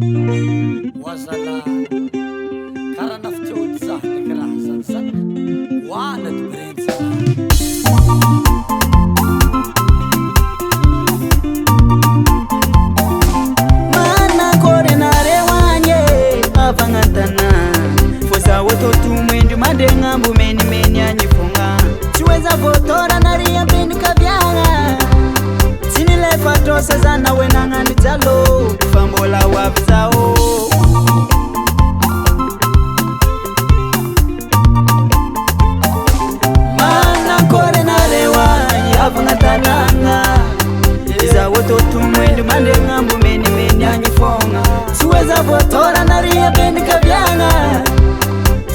وصل كرنا في تود صح نكره حسن وانا تبرين mana korena rewanye avangatana fosa woto tumwendi madenga mbumeni meni anyifunga chiweza votora naria beni kavyanga sinile fatose zana wenanga nijalo fambola wabzao mana korena rewanye avangatana iza woto tumwendi madenga mbumeni meni anyifunga chiweza votora naria beni kavyanga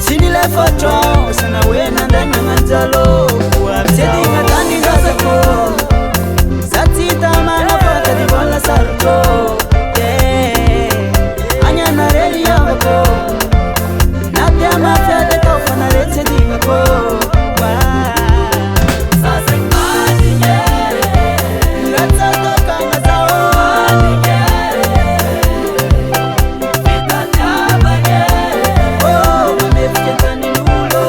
sinile fatose na wenanga nijalo wabzao ngatani ngazako Satita mana fata di bola sarto Anya na reli yako Nadia mafia de tofa na rete di ngako Sasa Manigny Latsa toka ngazao Manigny Vita nyabanye Oh, mamefika ni nulo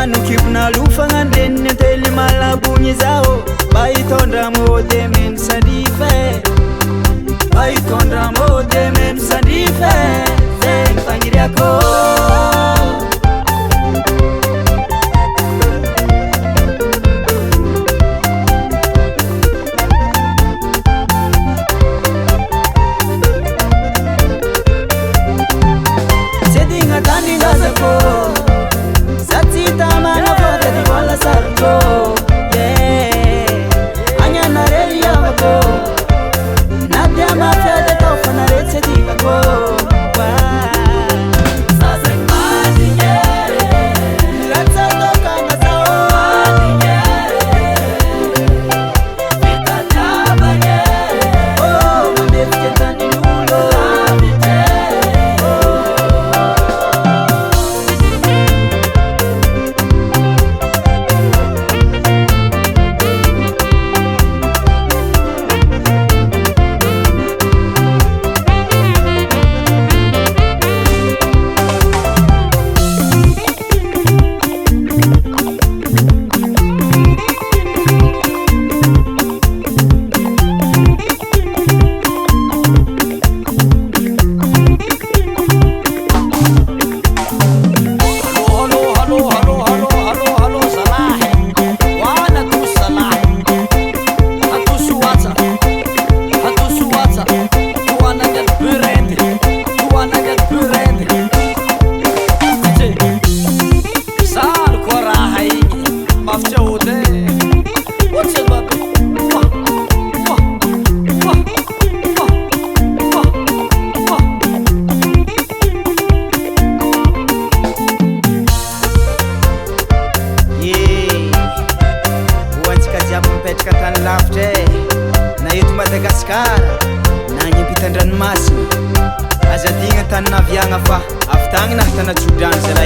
Nukibna lufa ngandene teli malabunyi zao Baitonda mode men sadife Baitonda mode men sadife Zeng pangiri ako Sedinga tani ngazako Satita mana fata di bola sarto Anya na reli yako Nadia mafia de tofa na rete di ngako Sasa Manigny Latsa toka ngazao Manigny Vita nyabanye Oh, mamefika ni nulo Na yetu Madagaskara na nyimpitandranomasina aza digna tany naviagna fa avy tagny nahatana tsodrany zala